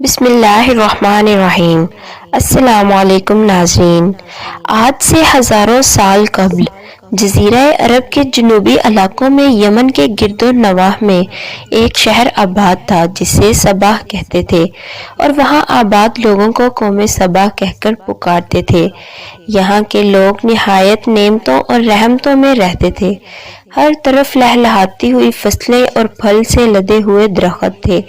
بسم اللہ الرحمن الرحیم۔ السلام علیکم ناظرین۔ آج سے ہزاروں سال قبل جزیرہ عرب کے جنوبی علاقوں میں یمن کے گرد و نواح میں ایک شہر آباد تھا جسے سبا کہتے تھے، اور وہاں آباد لوگوں کو قوم سبا کہہ کر پکارتے تھے۔ یہاں کے لوگ نہایت نعمتوں اور رحمتوں میں رہتے تھے۔ ہر طرف لہلہاتی ہوئی فصلیں اور پھل سے لدے ہوئے درخت تھے،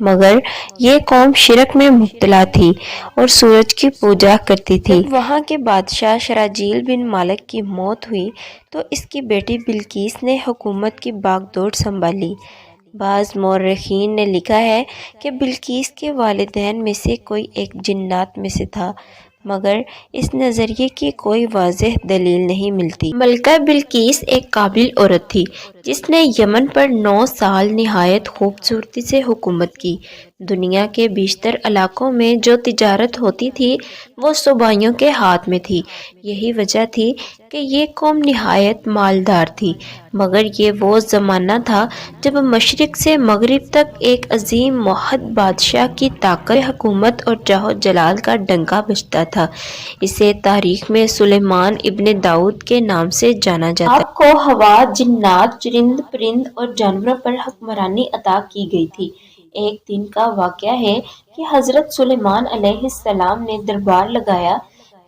مگر یہ قوم شرک میں مبتلا تھی اور سورج کی پوجا کرتی تھی۔ جب وہاں کے بادشاہ شراجیل بن مالک کی موت ہوئی تو اس کی بیٹی بلقیس نے حکومت کی باغ دوڑ سنبھالی۔ بعض مورخین نے لکھا ہے کہ بلقیس کے والدین میں سے کوئی ایک جنات میں سے تھا، مگر اس نظریے کی کوئی واضح دلیل نہیں ملتی۔ ملکہ بلقیس ایک قابل عورت تھی جس نے یمن پر 9 سال نہایت خوبصورتی سے حکومت کی۔ دنیا کے بیشتر علاقوں میں جو تجارت ہوتی تھی وہ صوبائیوں کے ہاتھ میں تھی۔ یہی وجہ تھی کہ یہ قوم نہایت مالدار تھی، مگر یہ وہ زمانہ تھا جب مشرق سے مغرب تک ایک عظیم موحد بادشاہ کی طاقت حکومت اور جاہ و جلال کا ڈنکا بجتا تھا۔ اسے تاریخ میں سلیمان ابن داؤد کے نام سے جانا جاتا ہے۔ آپ کو ہوا، جنات، چرند پرند اور جانوروں پر حکمرانی عطا کی گئی تھی۔ ایک دن کا واقعہ ہے کہ حضرت سلیمان علیہ السلام نے دربار لگایا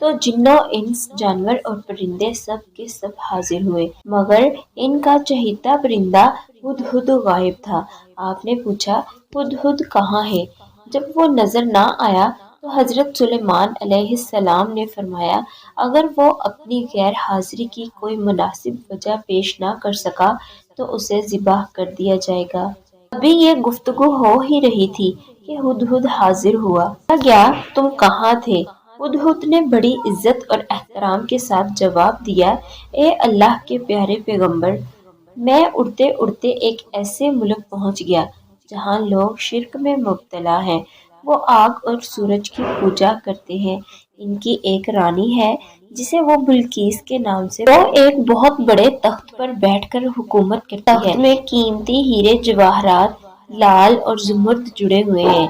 تو جنوں، انس، جانور اور پرندے سب کے سب حاضر ہوئے، مگر ان کا چہیتا پرندہ ہدہد غائب تھا۔ آپ نے پوچھا، ہدہد کہاں ہے؟ جب وہ نظر نہ آیا تو حضرت سلیمان علیہ السلام نے فرمایا، اگر وہ اپنی غیر حاضری کی کوئی مناسب وجہ پیش نہ کر سکا تو اسے ذبح کر دیا جائے گا۔ ابھی یہ گفتگو ہو ہی رہی تھی کہ ہدہد حاضر ہوا۔ کہا گیا، تم کہاں تھے؟ ہدہد نے بڑی عزت اور احترام کے ساتھ جواب دیا، اے اللہ کے پیارے پیغمبر، میں اڑتے اڑتے ایک ایسے ملک پہنچ گیا جہاں لوگ شرک میں مبتلا ہیں۔ وہ آگ اور سورج کی پوجا کرتے ہیں۔ ان کی ایک رانی ہے جسے وہ بلقیس کے نام سے وہ ایک بہت بڑے تخت پر بیٹھ کر حکومت کرتی ہے۔ تخت میں قیمتی ہیرے جواہرات، لال اور زمرد جڑے ہوئے ہیں،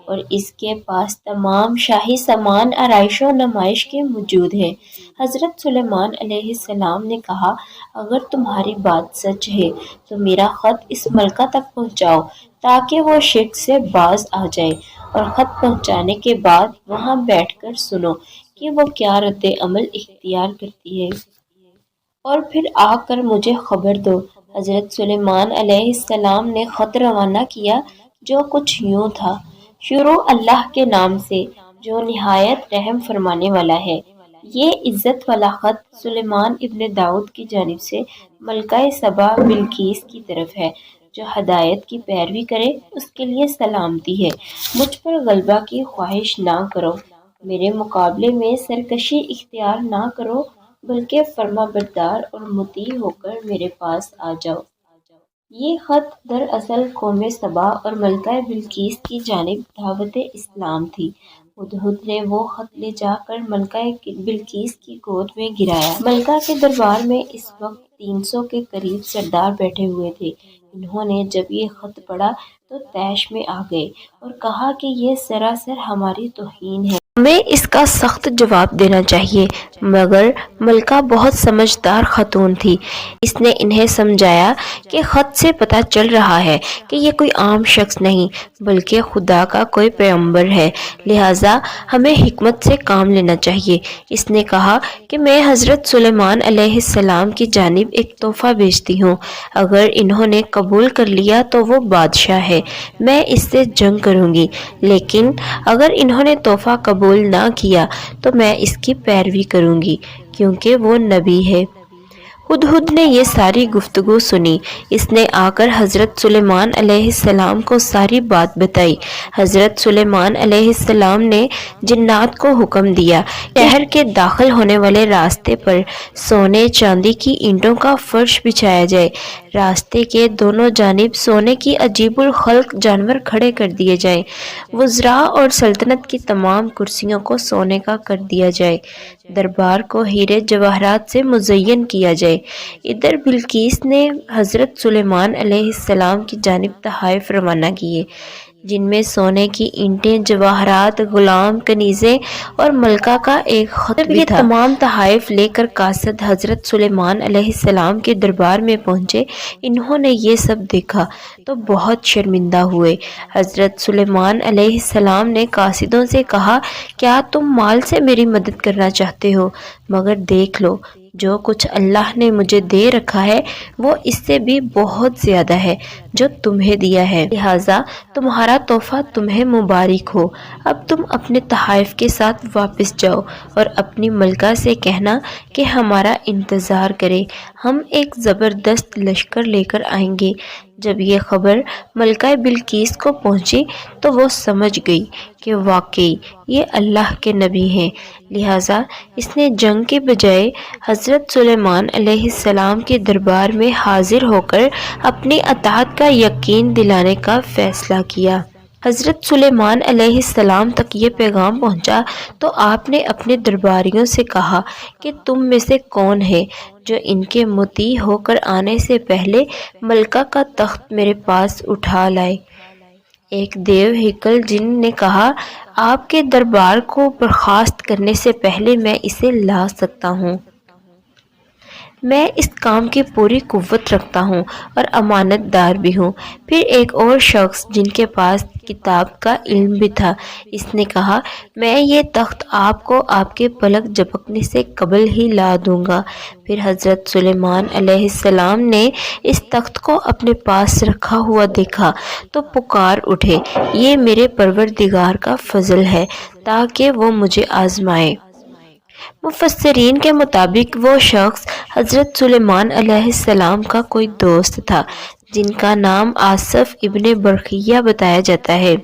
اور اس کے پاس تمام شاہی سامان آرائش و نمائش کے موجود ہیں۔ حضرت سلیمان علیہ السلام نے کہا، اگر تمہاری بات سچ ہے تو میرا خط اس ملکہ تک پہنچاؤ تاکہ وہ شرک سے باز آ جائے، اور خط پہنچانے کے بعد وہاں بیٹھ کر سنو کہ وہ کیا رد عمل اختیار کرتی ہے، اور پھر آ کر مجھے خبر دو۔ حضرت سلیمان علیہ السلام نے خط روانہ کیا جو کچھ یوں تھا، شروع اللہ کے نام سے جو نہایت رحم فرمانے والا ہے۔ یہ عزت والا خط سلیمان ابن داؤد کی جانب سے ملکہ سبا بلقیس کی طرف ہے۔ جو ہدایت کی پیروی کرے اس کے لیے سلامتی ہے۔ مجھ پر غلبہ کی خواہش نہ کرو، میرے مقابلے میں سرکشی اختیار نہ کرو، بلکہ فرما بردار اور مطیع ہو کر میرے پاس آ جاؤ۔ یہ خط دراصل قوم سبا اور ملکہ بلقیس کی جانب دعوت اسلام تھی۔ ہدہد نے وہ خط لے جا کر ملکہ بلقیس کی گود میں گرایا۔ ملکہ کے دربار میں اس وقت 300 کے قریب سردار بیٹھے ہوئے تھے۔ انہوں نے جب یہ خط پڑھا تو طیش میں آ گئے اور کہا کہ یہ سراسر ہماری توہین ہے، ہمیں اس کا سخت جواب دینا چاہیے۔ مگر ملکہ بہت سمجھدار خاتون تھی۔ اس نے انہیں سمجھایا کہ خط سے پتہ چل رہا ہے کہ یہ کوئی عام شخص نہیں بلکہ خدا کا کوئی پیغمبر ہے، لہٰذا ہمیں حکمت سے کام لینا چاہیے۔ اس نے کہا کہ میں حضرت سلیمان علیہ السلام کی جانب ایک تحفہ بھیجتی ہوں، اگر انہوں نے قبول کر لیا تو وہ بادشاہ ہے، میں اس سے جنگ کروں گی، لیکن اگر انہوں نے تحفہ قبول نہ کیا تو میں اس کی پیروی کروں گی کیونکہ وہ نبی ہے۔ ہدہد نے یہ ساری گفتگو سنی۔ اس نے آ کر حضرت سلیمان علیہ السلام کو ساری بات بتائی۔ حضرت سلیمان علیہ السلام نے جنات کو حکم دیا کہ شہر کے داخل ہونے والے راستے پر سونے چاندی کی اینٹوں کا فرش بچھایا جائے۔ راستے کے دونوں جانب سونے کی عجیب الخلق جانور کھڑے کر دیے جائیں۔ وزراء اور سلطنت کی تمام کرسیوں کو سونے کا کر دیا جائے۔ دربار کو ہیرے جواہرات سے مزین کیا جائے۔ ادھر بلقیس نے حضرت سلیمان علیہ السلام کی جانب تحائف روانہ کیے۔ جن میں سونے کی اینٹیں، جواہرات، غلام کنیزیں اور ملکہ کا ایک خط بھی تھا۔ یہ تمام تحائف لے کر قاصد حضرت سلیمان علیہ السلام کے دربار میں پہنچے۔ انہوں نے یہ سب دیکھا تو بہت شرمندہ ہوئے۔ حضرت سلیمان علیہ السلام نے قاصدوں سے کہا، کیا تم مال سے میری مدد کرنا چاہتے ہو؟ مگر دیکھ لو، جو کچھ اللہ نے مجھے دے رکھا ہے وہ اس سے بھی بہت زیادہ ہے جو تمہیں دیا ہے، لہٰذا تمہارا تحفہ تمہیں مبارک ہو۔ اب تم اپنے تحائف کے ساتھ واپس جاؤ اور اپنی ملکہ سے کہنا کہ ہمارا انتظار کرے، ہم ایک زبردست لشکر لے کر آئیں گے۔ جب یہ خبر ملکہ بلقیس کو پہنچی تو وہ سمجھ گئی کہ واقعی یہ اللہ کے نبی ہیں، لہٰذا اس نے جنگ کے بجائے حضرت سلیمان علیہ السلام کے دربار میں حاضر ہو کر اپنی اطاعت کا یقین دلانے کا فیصلہ کیا۔ حضرت سلیمان علیہ السلام تک یہ پیغام پہنچا تو آپ نے اپنے درباریوں سے کہا کہ تم میں سے کون ہے جو ان کے مطیع ہو کر آنے سے پہلے ملکہ کا تخت میرے پاس اٹھا لائے؟ ایک دیو ہیکل جن نے کہا، آپ کے دربار کو برخاست کرنے سے پہلے میں اسے لا سکتا ہوں، میں اس کام کی پوری قوت رکھتا ہوں اور امانت دار بھی ہوں۔ پھر ایک اور شخص جن کے پاس کتاب کا علم بھی تھا، اس نے کہا، میں یہ تخت آپ کو آپ کے پلک جھپکنے سے قبل ہی لا دوں گا۔ پھر حضرت سلیمان علیہ السلام نے اس تخت کو اپنے پاس رکھا ہوا دیکھا تو پکار اٹھے، یہ میرے پروردگار کا فضل ہے تاکہ وہ مجھے آزمائے۔ مفسرین کے مطابق وہ شخص حضرت سلیمان علیہ السلام کا کوئی دوست تھا جن کا نام آصف ابن برقیہ بتایا جاتا ہے،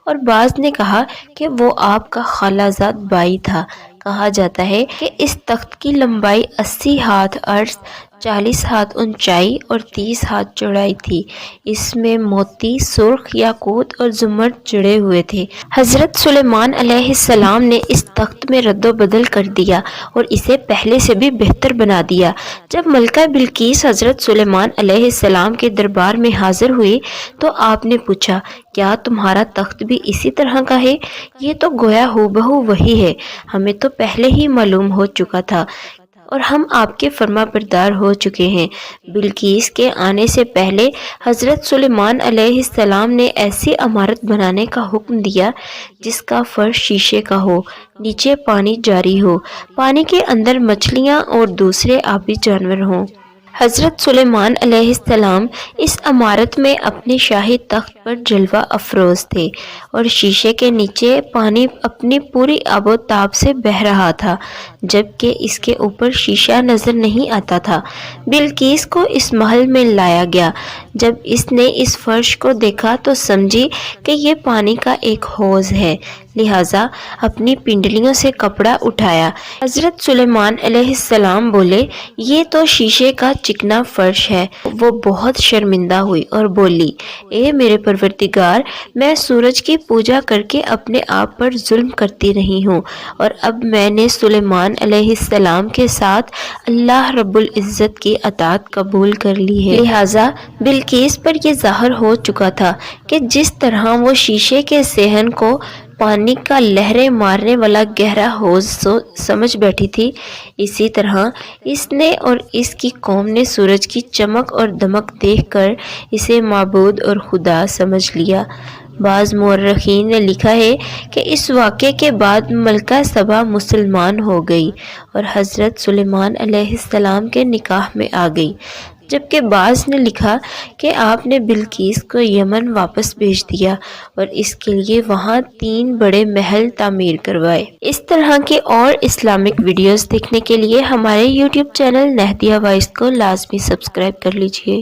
اور بعض نے کہا کہ وہ آپ کا خالہ زاد بھائی تھا۔ کہا جاتا ہے کہ اس تخت کی لمبائی 80 ہاتھ عرض، 40 ہاتھ اونچائی اور 30 ہاتھ چوڑائی تھی۔ اس میں موتی، سرخ یاقوت اور زمرد جڑے ہوئے تھے۔ حضرت سلیمان علیہ السلام نے اس تخت میں رد و بدل کر دیا اور اسے پہلے سے بھی بہتر بنا دیا۔ جب ملکہ بلقیس حضرت سلیمان علیہ السلام کے دربار میں حاضر ہوئی تو آپ نے پوچھا، کیا تمہارا تخت بھی اسی طرح کا ہے؟ یہ تو گویا ہو بہو وہی ہے، ہمیں تو پہلے ہی معلوم ہو چکا تھا اور ہم آپ کے فرما بردار ہو چکے ہیں۔ بلقیس کے آنے سے پہلے حضرت سلیمان علیہ السلام نے ایسی عمارت بنانے کا حکم دیا جس کا فرش شیشے کا ہو، نیچے پانی جاری ہو، پانی کے اندر مچھلیاں اور دوسرے آبی جانور ہوں۔ حضرت سلیمان علیہ السلام اس عمارت میں اپنے شاہی تخت پر جلوہ افروز تھے اور شیشے کے نیچے پانی اپنی پوری آب و تاب سے بہہ رہا تھا، جبکہ اس کے اوپر شیشہ نظر نہیں آتا تھا۔ بلقیس کو اس محل میں لایا گیا۔ جب اس نے اس فرش کو دیکھا تو سمجھی کہ یہ پانی کا ایک حوض ہے، لہٰذا اپنی پنڈلیوں سے کپڑا اٹھایا۔ حضرت سلیمان علیہ السلام بولے، یہ تو شیشے کا چکنا فرش ہے۔ وہ بہت شرمندہ ہوئی اور بولی، اے میرے پروردگار، میں سورج کی پوجا کر کے اپنے آپ پر ظلم کرتی رہی ہوں، اور اب میں نے سلیمان علیہ السلام کے ساتھ اللہ رب العزت کی اطاعت قبول کر لی ہے۔ لہٰذا بلقیس پر یہ ظاہر ہو چکا تھا کہ جس طرح وہ شیشے کے صحن کو پانی کا لہریں مارنے والا گہرا حوض سمجھ بیٹھی تھی، اسی طرح اس نے اور اس کی قوم نے سورج کی چمک اور دمک دیکھ کر اسے معبود اور خدا سمجھ لیا۔ بعض مورخین نے لکھا ہے کہ اس واقعے کے بعد ملکہ سبا مسلمان ہو گئی اور حضرت سلیمان علیہ السلام کے نکاح میں آ گئی، جبکہ بعض نے لکھا کہ آپ نے بلقیس کو یمن واپس بھیج دیا اور اس کے لیے وہاں 3 بڑے محل تعمیر کروائے۔ اس طرح کے اور اسلامک ویڈیوز دیکھنے کے لیے ہمارے YouTube چینل نہدیہ وائس کو لازمی سبسکرائب کر لیجئے۔